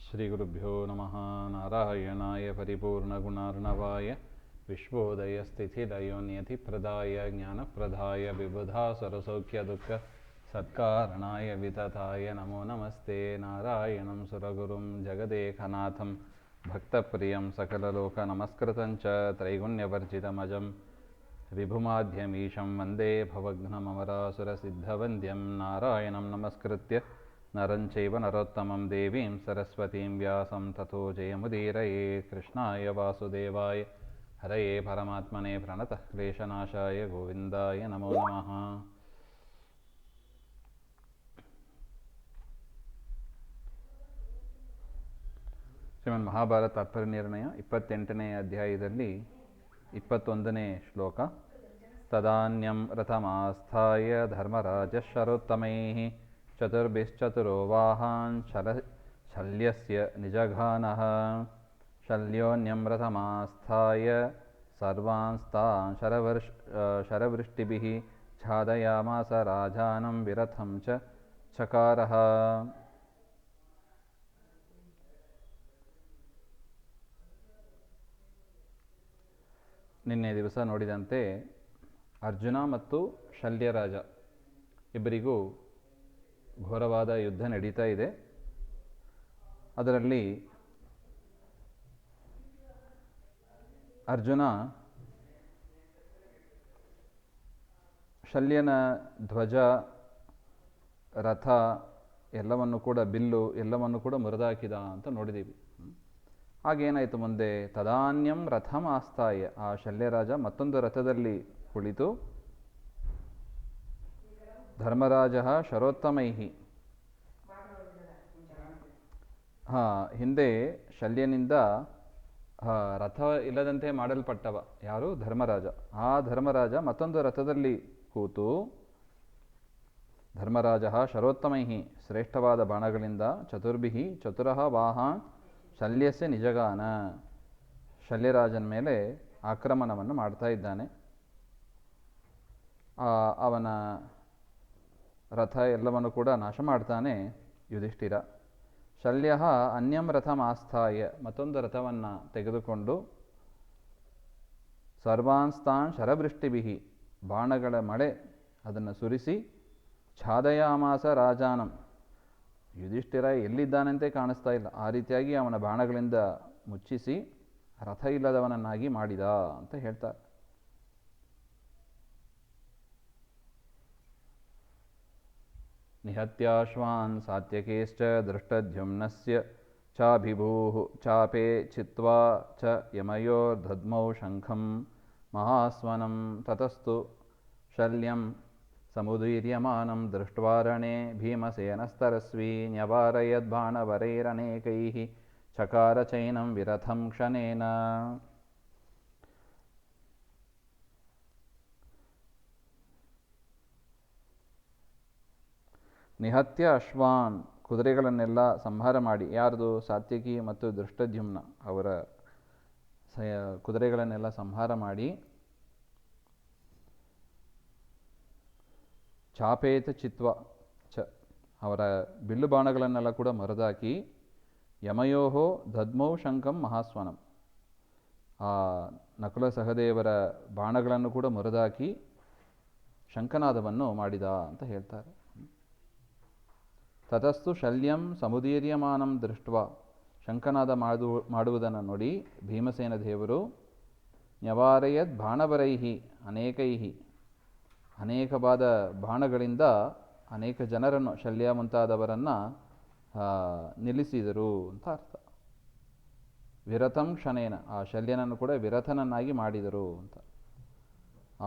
ಶ್ರೀಗುರುಭ್ಯೋ ನಮಃ. ನಾರಾಯಣಾಯ ಪರಿಪೂರ್ಣಗುಣಾರ್ಣವಾಯ ವಿಶ್ವೋದಯಸ್ಥಿತಿಲಯೋನ್ಯತಿಪ್ರದಾಯ ಜ್ಞಾನಪ್ರದಾಯ ವಿಬುಧಾಸುರಸೌಖ್ಯದುಃಖ ಸತ್ಕಾರಣಾಯ ವಿತತಾಯ ನಮೋ ನಮಸ್ತೆ. ನಾರಾಯಣಂ ಸುರಗುರುಂ ಜಗದೇಕನಾಥಂ ಭಕ್ತಪ್ರಿಯಂ ಸಕಲಲೋಕನಮಸ್ಕೃತಂಚ ತ್ರೈಗುಣ್ಯವರ್ಜಿತಮಜಂ ವಿಭುಮಾದ್ಯಮೀಶಂ ವಂದೇ ಭವಘ್ನಮಮರಾಸುರಸಿದ್ಧವಂದ್ಯಂ. ನಾರಾಯಣಂ ನಮಸ್ಕೃತ್ಯ ನರಂ ಚೈವ ನರೋತ್ತಮಂ ದೇವೀಂ ಸರಸ್ವತೀಂ ವ್ಯಾಸಂ ತಥೋ ಜಯಮುದೀರಯೇ. ಕೃಷ್ಣಾಯ ವಾಸುದೇವಾಯ ಹರಯೇ ಪರಮಾತ್ಮನೇ ಪ್ರಣತಃ ಕ್ಲೇಶನಾಶಾಯ ಗೋವಿಂದಾಯ ನಮೋ ನಮಃ. ಶ್ರೀಮನ್ ಮಹಾಭಾರತ ತಾತ್ಪರ್ಯ ನಿರ್ಣಯ 28ನೇ ಅಧ್ಯಾಯದಲ್ಲಿ 21ನೇ ಶ್ಲೋಕ. ತದಾನ್ಯಂ ರಥಮಾಸ್ಥಾಯ ಧರ್ಮರಾಜಃ ಶರೋತ್ತಮೈಃ ಚತುರ್ಭಿಶ್ಚತುರೋ ವಾಹಾನ್ ಶಲ್ಯಸ್ಯ ನಿಜಘಾನಃ. ಶಲ್ಯೋನ್ಯಂ ರಥಮಾಸ್ಥಾಯ ಸರ್ವಾಂಸ್ತಾನ್ ಶರವೃಷ್ಟಿಭಿಃ ಛಾದಯಾಮಾಸ ರಾಜಾನಂ ವಿರಥಂ ಚ ಚಕಾರಃ. ನಿನ್ನೆ ದಿವಸ ನೋಡಿದಂತೆ ಅರ್ಜುನ ಮತ್ತು ಶಲ್ಯರಾಜ ಇಬ್ಬರಿಗೂ ಘೋರವಾದ ಯುದ್ಧ ನಡೀತಾ ಇದೆ. ಅದರಲ್ಲಿ ಅರ್ಜುನ ಶಲ್ಯನ ಧ್ವಜ, ರಥ ಎಲ್ಲವನ್ನು ಕೂಡ, ಬಿಲ್ಲು ಎಲ್ಲವನ್ನು ಕೂಡ ಮುರಿದಾಕಿದ ಅಂತ ನೋಡಿದ್ದೀವಿ. ಹಾಗೇನಾಯಿತು ಮುಂದೆ? ತದಾನ್ಯಂ ರಥಂ ಆಸ್ಥಾಯ, ಆ ಶಲ್ಯರಾಜ ಮತ್ತೊಂದು ರಥದಲ್ಲಿ ಕುಳಿತು ಧರ್ಮರಾಜ ಶರೋತ್ತಮೈಹಿ, ಹಿಂದೆ ಶಲ್ಯನಿಂದ ರಥ ಇಲ್ಲದಂತೆ ಮಾಡಲ್ಪಟ್ಟವ ಯಾರು? ಧರ್ಮರಾಜ. ಆ ಧರ್ಮರಾಜ ಮತ್ತೊಂದು ರಥದಲ್ಲಿ ಕೂತು ಧರ್ಮರಾಜ ಶರೋತ್ತಮೈಹಿ, ಶ್ರೇಷ್ಠವಾದ ಬಾಣಗಳಿಂದ ಚತುರ್ಭಿಹಿ ಚತುರಃ ವಾಹಾನ್ ಶಲ್ಯಸ್ಯ ನಿಜಗಾನ, ಶಲ್ಯರಾಜನ ಮೇಲೆ ಆಕ್ರಮಣವನ್ನು ಮಾಡ್ತಾ ಇದ್ದಾನೆ. ಅವನ ರಥ ಎಲ್ಲವನ್ನು ಕೂಡ ನಾಶ ಮಾಡ್ತಾನೆ ಯುಧಿಷ್ಠಿರ. ಶಲ್ಯ ಅನ್ಯಂ ರಥಂ ಆಸ್ಥಾಯ, ಮತ್ತೊಂದು ರಥವನ್ನು ತೆಗೆದುಕೊಂಡು ಸರ್ವಾಂಸ್ತಾನ್ ಶರವೃಷ್ಟಿಭಿಹಿ, ಬಾಣಗಳ ಮಳೆ ಅದನ್ನು ಸುರಿಸಿ ಛಾದಯಾಮಾಸ ರಾಜಾನಂ, ಯುಧಿಷ್ಠಿರ ಎಲ್ಲಿದ್ದಾನಂತೆ ಕಾಣಿಸ್ತಾ ಇಲ್ಲ, ಆ ರೀತಿಯಾಗಿ ಅವನ ಬಾಣಗಳಿಂದ ಮುಚ್ಚಿಸಿ ರಥ ಇಲ್ಲದವನನ್ನಾಗಿ ಮಾಡಿದ ಅಂತ ಹೇಳ್ತಾರೆ. ನಿಹತ್ಯಾಶ್ವಾನ್ ಸಾತ್ಯಕೇಶ್ಚ ದೃಷ್ಟದ್ಯುಮ್ನಸ್ಯ ಚಾಭಿಭೂಃ ಚಾಪೇ ಚಿತ್ವಾ ಚ ಯಮಯೋರ್ದಧ್ಮೌ ಶಂಖಂ ಮಹಾಸ್ವನಂ. ತತಸ್ತು ಶಲ್ಯಂ ಸಮುದೀರ್ಯಮಾನಂ ದೃಷ್ಟ್ವಾ ರಣೇ ಭೀಮಸೇನಸ್ತರಸ್ವೀ ನ್ಯವಾರಯದ್ಬಾಣವರೈರನೇಕೈಃ ಚಕಾರ ಚೈನಂ ವಿರಥಂ ಕ್ಷಣೇನ. ನಿಹತ್ಯ ಅಶ್ವಾನ್, ಕುದುರೆಗಳನ್ನೆಲ್ಲ ಸಂಹಾರ ಮಾಡಿ, ಯಾರ್ದು? ಸಾತ್ಯಕಿ ಮತ್ತು ದೃಷ್ಟದ್ಯುಮ್ನ ಅವರ ಕುದುರೆಗಳನ್ನೆಲ್ಲ ಸಂಹಾರ ಮಾಡಿ, ಚಾಪೇತ ಚಿತ್ವ ಚ, ಅವರ ಬಿಲ್ಲು ಬಾಣಗಳನ್ನೆಲ್ಲ ಕೂಡ ಮರದಾಕಿ, ಯಮಯೋಹೋ ದದ್ಮೌ ಶಂಕಂ ಮಹಾಸ್ವನಂ, ಆ ನಕುಲ ಸಹದೇವರ ಬಾಣಗಳನ್ನು ಕೂಡ ಮುರಿದಾಕಿ ಶಂಖನಾದವನ್ನು ಮಾಡಿದ ಅಂತ ಹೇಳ್ತಾರೆ. ತತಸ್ತು ಶಲ್ಯಂ ಸಮುದೀರ್ಯಮಾನಂ ದೃಷ್ಟ್ವಾ, ಶಂಖನಾದ ಮಾಡುವುದನ್ನು ನೋಡಿ ಭೀಮಸೇನ ದೇವರು ನ್ಯವಾರಯದ್ ಬಾಣವರೈಹಿ ಅನೇಕೈಹಿ, ಅನೇಕವಾದ ಬಾಣಗಳಿಂದ ಅನೇಕ ಜನರನ್ನು, ಶಲ್ಯ ಮುಂತಾದವರನ್ನು ನಿಲ್ಲಿಸಿದರು ಅಂತ ಅರ್ಥ. ವಿರಥಂ ಕ್ಷಣೇನ, ಆ ಶಲ್ಯನನ್ನು ಕೂಡ ವಿರಥನನ್ನಾಗಿ ಮಾಡಿದರು ಅಂತ.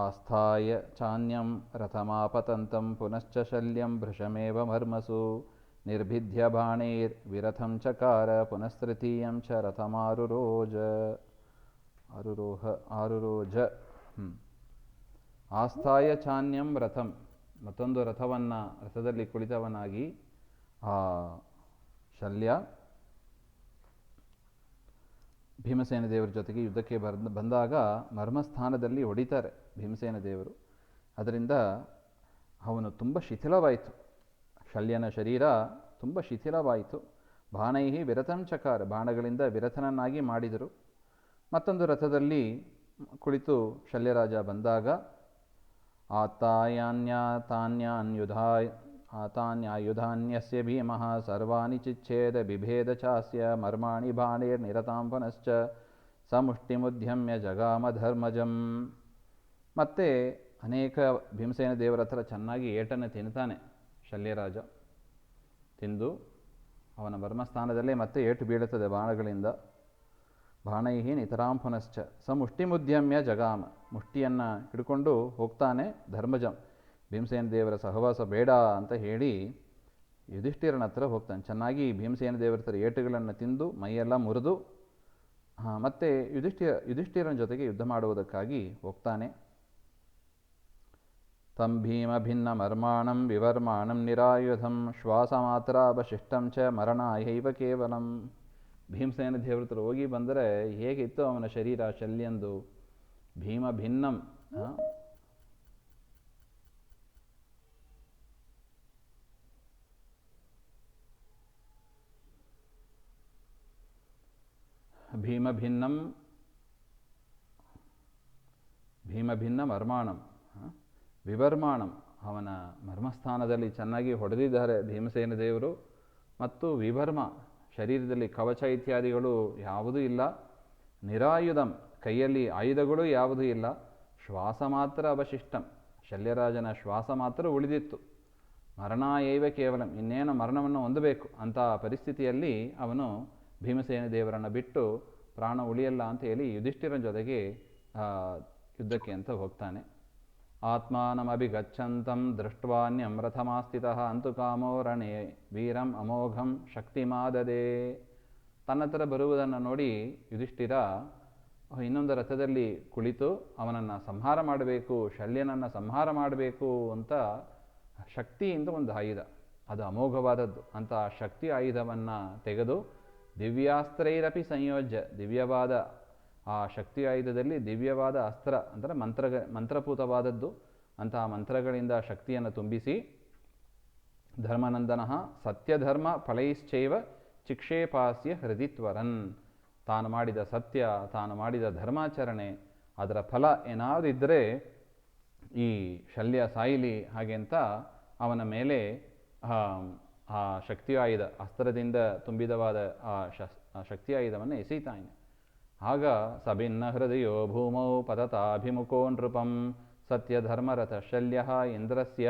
ಆಸ್ಥಾಯ ಚಾನ್ಯಂ ರಥಮಾಪತಂತಂ ಪುನಶ್ಚ ಶಲ್ಯಂ ಭೃಶಮೇವ ಮರ್ಮಸು ನಿರ್ಭಿದ್ಯ ಬಾಣೈರ್ ವಿರಥಂ ಚಕಾರ ಪುನಸ್ತೃತೀಯಂ ಚ ರಥಮಾರುರೋಜ. ಆರುರೋಜ. ಆಸ್ಥಾಯ ಚಾನ್ಯಂ ರಥಂ, ಮತ್ತೊಂದು ರಥದಲ್ಲಿ ಕುಳಿತವನಾಗಿ ಆ ಶಲ್ಯ ಭೀಮಸೇನ ದೇವರ ಜೊತೆಗೆ ಯುದ್ಧಕ್ಕೆ ಬಂದಾಗ ಮರ್ಮಸ್ಥಾನದಲ್ಲಿ ಹೊಡಿತಾರೆ ಭೀಮಸೇನ ದೇವರು. ಅದರಿಂದ ಅವನು ತುಂಬ ಶಿಥಿಲವಾಯಿತು, ಶಲ್ಯನ ಶರೀರ ತುಂಬ ಶಿಥಿಲವಾಯಿತು. ಬಾಣೈಹಿ ವಿರತಂ ಚಕಾರ, ಬಾಣಗಳಿಂದ ವಿರತನನ್ನಾಗಿ ಮಾಡಿದರು. ಮತ್ತೊಂದು ರಥದಲ್ಲಿ ಕುಳಿತು ಶಲ್ಯರಾಜ ಬಂದಾಗ ಆತಾನ್ಯಾಯುಧಾನ್ಯಸ್ಯ ಭೀಮಃ ಸರ್ವಾಣಿ ಚಿಚ್ಛೇದ ಬಿಭೇದ ಚಾಸ್ಯ ಮರ್ಮಾಣಿ ಬಾಣೇರ್ನಿರತಾಂ ಪುನಶ್ಚ ಸಮುಷ್ಟಿಮುದ್ಯಮ್ಯ ಜಗಾಮ ಧರ್ಮಜಂ. ಮತ್ತೆ ಅನೇಕ ಭೀಮಸೇನ ದೇವರ ಹತ್ರ ಚೆನ್ನಾಗಿ ಏಟನ್ನು ತಿಂತಾನೆ ಶಲ್ಯರಾಜ. ತಿಂದು ಅವನ ಮರ್ಮಸ್ಥಾನದಲ್ಲೇ ಮತ್ತೆ ಏಟು ಬೀಳುತ್ತದೆ ಬಾಣಗಳಿಂದ. ಬಾಣೈಹಿ ನಿತರಾಂ ಪುನಶ್ಚ ಸಮುಷ್ಟಿಮುದ್ಯಮ್ಯ ಜಗಾಮ, ಮುಷ್ಟಿಯನ್ನು ಹಿಡ್ಕೊಂಡು ಹೋಗ್ತಾನೆ ಧರ್ಮಜಂ. ಭೀಮಸೇನ ದೇವರ ಸಹವಾಸ ಬೇಡ ಅಂತ ಹೇಳಿ ಯುಧಿಷ್ಠಿರನ ಹತ್ರ ಹೋಗ್ತಾನೆ. ಚೆನ್ನಾಗಿ ಭೀಮಸೇನ ದೇವರ ಹತ್ರ ಏಟುಗಳನ್ನು ತಿಂದು ಮೈಯೆಲ್ಲ ಮುರಿದು ಮತ್ತೆ ಯುಧಿಷ್ಠಿರನ ಜೊತೆಗೆ ಯುದ್ಧ ಮಾಡುವುದಕ್ಕಾಗಿ ಹೋಗ್ತಾನೆ. ತಂ ಭೀಮ ಭಿನ್ನ ಮರ್ಮಾಣಂ ವಿವರ್ಮಾಣಂ ನಿರಾಯುಧಂ ಶ್ವಾಸಮಾತ್ರಾವಶಿಷ್ಟಂ ಚ ಮರಣಾಯೈವ ಕೇವಲಂ. ಭೀಮಸೇನ ದೇವರ ಹತ್ರ ಹೋಗಿ ಬಂದರೆ ಹೇಗಿತ್ತು ಅವನ ಶರೀರ ಶಲ್ಯಂದು. ಭೀಮ ಭಿನ್ನಂ, ಭೀಮಭಿನ್ನ ಮರ್ಮಾಣಂ ವಿವರ್ಮಾಣಂ, ಅವನ ಮರ್ಮಸ್ಥಾನದಲ್ಲಿ ಚೆನ್ನಾಗಿ ಹೊಡೆದಿದ್ದಾರೆ ಭೀಮಸೇನ ದೇವರು. ಮತ್ತು ವಿವರ್ಮ, ಶರೀರದಲ್ಲಿ ಕವಚ ಇತ್ಯಾದಿಗಳು ಯಾವುದೂ ಇಲ್ಲ. ನಿರಾಯುಧಂ, ಕೈಯಲ್ಲಿ ಆಯುಧಗಳು ಯಾವುದೂ ಇಲ್ಲ. ಶ್ವಾಸ ಮಾತ್ರ ಅವಶಿಷ್ಟಂ, ಶಲ್ಯರಾಜನ ಶ್ವಾಸ ಮಾತ್ರ ಉಳಿದಿತ್ತು. ಮರಣಾಯೈವ ಕೇವಲಂ, ಇನ್ನೇನು ಮರಣವನ್ನು ಹೊಂದಬೇಕು ಅಂತ ಪರಿಸ್ಥಿತಿಯಲ್ಲಿ ಅವನು ಭೀಮಸೇನ ದೇವರನ್ನು ಬಿಟ್ಟು ಪ್ರಾಣ ಉಳಿಯಲ್ಲ ಅಂತ ಹೇಳಿ ಯುಧಿಷ್ಠಿರನ ಜೊತೆಗೆ ಯುದ್ಧಕ್ಕೆ ಅಂತ ಹೋಗ್ತಾನೆ. ಆತ್ಮಾನಮಭಿಗಚ್ಚಂತಂ ದೃಷ್ಟ್ವಾನ್ಯಂ ರಥಮಾಸ್ಥಿತಃ ಅಂತು ಕಾಮೋ ರಣೇ ವೀರಂ ಅಮೋಘಂ ಶಕ್ತಿಮಾದದೆ. ತನ್ನ ಹತ್ರ ಬರುವುದನ್ನು ನೋಡಿ ಯುಧಿಷ್ಠಿರ ಇನ್ನೊಂದು ರಥದಲ್ಲಿ ಕುಳಿತು ಅವನನ್ನು ಸಂಹಾರ ಮಾಡಬೇಕು, ಶಲ್ಯನನ್ನು ಸಂಹಾರ ಮಾಡಬೇಕು ಅಂತ ಶಕ್ತಿಯಿಂದ ಒಂದು ಆಯುಧ, ಅದು ಅಮೋಘವಾದದ್ದು ಅಂತ ಶಕ್ತಿ ಆಯುಧವನ್ನು ತೆಗೆದು ದಿವ್ಯಾಸ್ತ್ರೈರಪಿ ಸಂಯೋಜ್ಯ, ದಿವ್ಯವಾದ ಆ ಶಕ್ತಿ ಆಯುಧದಲ್ಲಿ ದಿವ್ಯವಾದ ಅಸ್ತ್ರ ಅಂದರೆ ಮಂತ್ರಪೂತವಾದದ್ದು ಅಂತಹ ಮಂತ್ರಗಳಿಂದ ಶಕ್ತಿಯನ್ನು ತುಂಬಿಸಿ ಧರ್ಮನಂದನ ಸತ್ಯಧರ್ಮ ಫಲೈಶ್ಚೈವ ಚಿಕ್ಷೇಪಾಸ್ಯ ಹೃದಿತ್ವರನ್, ತಾನು ಮಾಡಿದ ಸತ್ಯ, ತಾನು ಮಾಡಿದ ಧರ್ಮಾಚರಣೆ, ಅದರ ಫಲ ಏನಾದರೂ ಇದ್ದರೆ ಈ ಶಲ್ಯ ಸಾಯಿಲಿ ಹಾಗೆ ಅಂತ ಅವನ ಮೇಲೆ ಆ ಶಕ್ತಿ ಆಯುಧ, ಅಸ್ತ್ರದಿಂದ ತುಂಬಿದವಾದ ಆ ಶಕ್ತಿ ಆಯುಧವನ್ನು ಎಸೆಯುತ್ತಾನೆ. ಆಗ ಸಭಿನ್ನ ಹೃದಯೋ ಭೂಮೌ ಪತತಾಭಿಮುಖೋ ನೃಪಂ ಸತ್ಯಧರ್ಮರಥ ಶಲ್ಯ ಇಂದ್ರಸ್ಯ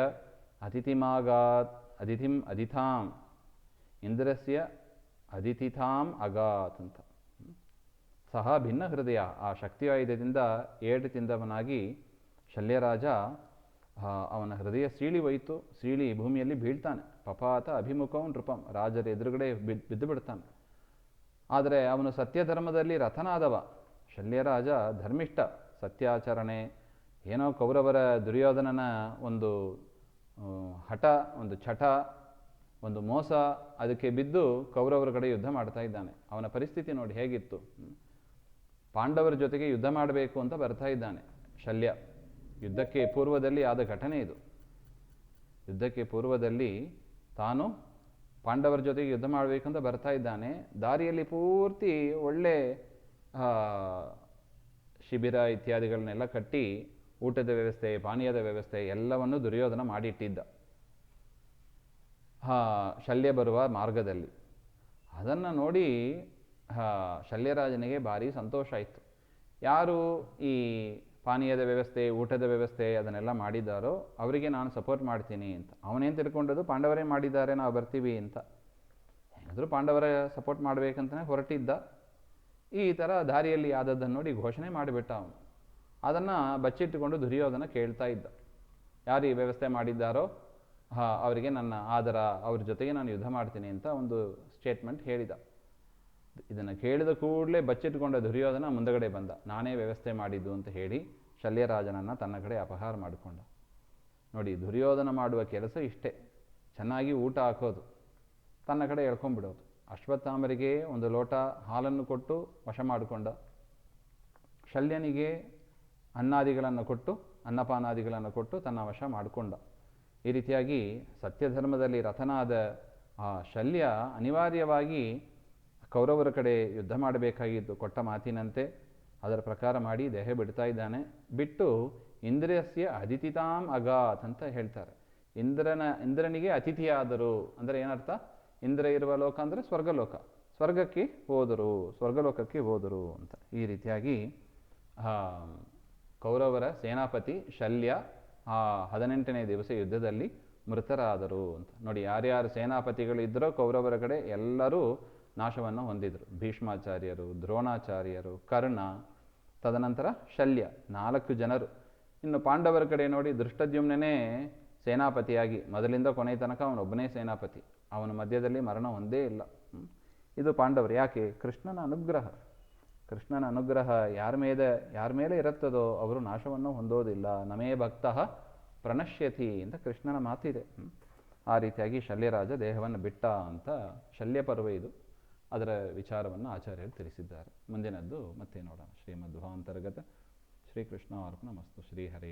ಅತಿಥಿಮಾಗಾತ್ ಅದಿಥಾಂ ಇಂದ್ರಸ್ಯ ಅದಿಥಿಥಾಂ ಅಗಾತ್ ಅಂತ. ಸಹ ಭಿನ್ನ ಹೃದಯ, ಆ ಶಕ್ತಿ ಆಯುಧದಿಂದ ಏಟು ತಿಂದವನಾಗಿ ಶಲ್ಯರಾಜ ಅವನ ಹೃದಯ ಸೀಳಿ ಹೋಯಿತು. ಸೀಳಿ ಭೂಮಿಯಲ್ಲಿ ಬೀಳ್ತಾನೆ. ಪಪಾತ ಅಭಿಮುಖಂ ನೃಪಂ, ರಾಜರ ಎದುರುಗಡೆ ಬಿದ್ದು ಬಿಡ್ತಾನೆ. ಆದರೆ ಅವನು ಸತ್ಯಧರ್ಮದಲ್ಲಿ ರಥನಾದವ. ಶಲ್ಯರಾಜ ಧರ್ಮಿಷ್ಠ, ಸತ್ಯಾಚರಣೆ, ಏನೋ ಕೌರವರ ದುರ್ಯೋಧನನ ಒಂದು ಹಠ, ಒಂದು ಚಟ, ಒಂದು ಮೋಸ, ಅದಕ್ಕೆ ಬಿದ್ದು ಕೌರವರ ಕಡೆ ಯುದ್ಧ ಮಾಡ್ತಾ ಇದ್ದಾನೆ. ಅವನ ಪರಿಸ್ಥಿತಿ ನೋಡಿ ಹೇಗಿತ್ತು. ಪಾಂಡವರ ಜೊತೆಗೆ ಯುದ್ಧ ಮಾಡಬೇಕು ಅಂತ ಬರ್ತಾ ಇದ್ದಾನೆ ಶಲ್ಯ. ಯುದ್ಧಕ್ಕೆ ಪೂರ್ವದಲ್ಲಿ ಆದ ಘಟನೆ ಇದು. ಯುದ್ಧಕ್ಕೆ ಪೂರ್ವದಲ್ಲಿ ತಾನು ಪಾಂಡವರ ಜೊತೆಗೆ ಯುದ್ಧ ಮಾಡಬೇಕಂತ ಬರ್ತಾ ಇದ್ದಾನೆ. ದಾರಿಯಲ್ಲಿ ಪೂರ್ತಿ ಒಳ್ಳೆ ಶಿಬಿರ ಇತ್ಯಾದಿಗಳನ್ನೆಲ್ಲ ಕಟ್ಟಿ ಊಟದ ವ್ಯವಸ್ಥೆ, ಪಾನೀಯದ ವ್ಯವಸ್ಥೆ ಎಲ್ಲವನ್ನು ದುರ್ಯೋಧನ ಮಾಡಿಟ್ಟಿದ್ದ ಶಲ್ಯ ಬರುವ ಮಾರ್ಗದಲ್ಲಿ. ಅದನ್ನು ನೋಡಿ ಶಲ್ಯರಾಜನಿಗೆ ಭಾರಿ ಸಂತೋಷ ಆಯಿತು. ಯಾರು ಈ ಪಾನೀಯದ ವ್ಯವಸ್ಥೆ, ಊಟದ ವ್ಯವಸ್ಥೆ ಅದನ್ನೆಲ್ಲ ಮಾಡಿದ್ದಾರೋ ಅವರಿಗೆ ನಾನು ಸಪೋರ್ಟ್ ಮಾಡ್ತೀನಿ ಅಂತ. ಅವನೇನು ತಿಳ್ಕೊಂಡದ್ದು, ಪಾಂಡವರೇ ಮಾಡಿದ್ದಾರೆ, ನಾವು ಬರ್ತೀವಿ ಅಂತ. ಏನಾದರೂ ಪಾಂಡವರ ಸಪೋರ್ಟ್ ಮಾಡಬೇಕಂತಲೇ ಹೊರಟಿದ್ದ. ಈ ಥರ ದಾರಿಯಲ್ಲಿ ಆದದ್ದನ್ನು ನೋಡಿ ಘೋಷಣೆ ಮಾಡಿಬಿಟ್ಟ ಅವನು. ಅದನ್ನು ಬಚ್ಚಿಟ್ಟುಕೊಂಡು ದುರ್ಯೋಧನ ಕೇಳ್ತಾ ಇದ್ದ. ಯಾರು ಈ ವ್ಯವಸ್ಥೆ ಮಾಡಿದ್ದಾರೋ ಅವರಿಗೆ ನನ್ನ ಆದರ, ಅವ್ರ ಜೊತೆಗೆ ನಾನು ಯುದ್ಧ ಮಾಡ್ತೀನಿ ಅಂತ ಒಂದು ಸ್ಟೇಟ್ಮೆಂಟ್ ಹೇಳಿದ. ಇದನ್ನು ಕೇಳಿದ ಕೂಡಲೇ ಬಚ್ಚಿಟ್ಟುಕೊಂಡ ದುರ್ಯೋಧನ ಮುಂದಗಡೆ ಬಂದ. ನಾನೇ ವ್ಯವಸ್ಥೆ ಮಾಡಿದ್ದು ಅಂತ ಹೇಳಿ ಶಲ್ಯರಾಜನನ್ನು ತನ್ನ ಕಡೆ ಅಪಹಾರ ಮಾಡಿಕೊಂಡ. ನೋಡಿ, ದುರ್ಯೋಧನ ಮಾಡುವ ಕೆಲಸ ಇಷ್ಟೇ. ಚೆನ್ನಾಗಿ ಊಟ ಹಾಕೋದು, ತನ್ನ ಕಡೆ ಎಳ್ಕೊಂಡ್ಬಿಡೋದು. ಅಶ್ವತ್ಥಾಮರಿಗೆ ಒಂದು ಲೋಟ ಹಾಲನ್ನು ಕೊಟ್ಟು ವಶ ಮಾಡಿಕೊಂಡ. ಶಲ್ಯನಿಗೆ ಅನ್ನಾದಿಗಳನ್ನು ಕೊಟ್ಟು, ಅನ್ನಪಾನಾದಿಗಳನ್ನು ಕೊಟ್ಟು ತನ್ನ ವಶ ಮಾಡಿಕೊಂಡ. ಈ ರೀತಿಯಾಗಿ ಸತ್ಯಧರ್ಮದಲ್ಲಿ ರಥನಾದ ಆ ಶಲ್ಯ ಅನಿವಾರ್ಯವಾಗಿ ಕೌರವರ ಕಡೆ ಯುದ್ಧ ಮಾಡಬೇಕಾಗಿದ್ದು, ಕೊಟ್ಟ ಮಾತಿನಂತೆ ಅದರ ಪ್ರಕಾರ ಮಾಡಿ ದೇಹ ಬಿಡ್ತಾ ಇದ್ದಾನೆ. ಬಿಟ್ಟು ಇಂದ್ರಿಯಸ್ಯ ಅದಿತಿತಾಂ ಅಗಾತ್ ಅಂತ ಹೇಳ್ತಾರೆ. ಇಂದ್ರನಿಗೆ ಅತಿಥಿಯಾದರು ಅಂದರೆ ಏನರ್ಥ? ಇಂದ್ರ ಇರುವ ಲೋಕ ಅಂದರೆ ಸ್ವರ್ಗಲೋಕ, ಸ್ವರ್ಗಕ್ಕೆ ಹೋದರು, ಸ್ವರ್ಗಲೋಕಕ್ಕೆ ಹೋದರು ಅಂತ. ಈ ರೀತಿಯಾಗಿ ಕೌರವರ ಸೇನಾಪತಿ ಶಲ್ಯ ಆ 18ನೇ ದಿವಸ ಯುದ್ಧದಲ್ಲಿ ಮೃತರಾದರು ಅಂತ. ನೋಡಿ, ಯಾರ್ಯಾರು ಸೇನಾಪತಿಗಳು ಇದ್ದರೋ ಕೌರವರ ಕಡೆ ಎಲ್ಲರೂ ನಾಶವನ್ನು ಹೊಂದಿದರು. ಭೀಷ್ಮಾಚಾರ್ಯರು, ದ್ರೋಣಾಚಾರ್ಯರು, ಕರ್ಣ, ತದನಂತರ ಶಲ್ಯ, 4 ಜನರು. ಇನ್ನು ಪಾಂಡವರ ಕಡೆ ನೋಡಿ, ದೃಷ್ಟದ್ಯುಮ್ನೇ ಸೇನಾಪತಿಯಾಗಿ ಮೊದಲಿಂದ ಕೊನೆಯ ತನಕ ಅವನೊಬ್ಬನೇ ಸೇನಾಪತಿ, ಅವನ ಮಧ್ಯದಲ್ಲಿ ಮರಣ ಹೊಂದೇ ಇಲ್ಲ. ಇದು ಪಾಂಡವರು. ಯಾಕೆ? ಕೃಷ್ಣನ ಅನುಗ್ರಹ. ಕೃಷ್ಣನ ಅನುಗ್ರಹ ಯಾರ ಮೇಲೆ ಇರುತ್ತದೋ ಅವರು ನಾಶವನ್ನು ಹೊಂದೋದಿಲ್ಲ. ನಮೇ ಭಕ್ತಃ ಪ್ರಣಶ್ಯತಿ ಅಂತ ಕೃಷ್ಣನ ಮಾತಿದೆ. ಆ ರೀತಿಯಾಗಿ ಶಲ್ಯರಾಜ ದೇಹವನ್ನು ಬಿಟ್ಟ ಅಂತ ಶಲ್ಯ ಪರ್ವ ಇದು. ಅದರ ವಿಚಾರವನ್ನು ಆಚಾರ್ಯರು ತಿಳಿಸಿದ್ದಾರೆ. ಮುಂದಿನದ್ದು ಮತ್ತೆ ನೋಡೋಣ. ಶ್ರೀಮಧ್ವಾಂತರ್ಗತ ಶ್ರೀಕೃಷ್ಣ ಅರ್ಪಣಮಸ್ತು. ಶ್ರೀಹರೇ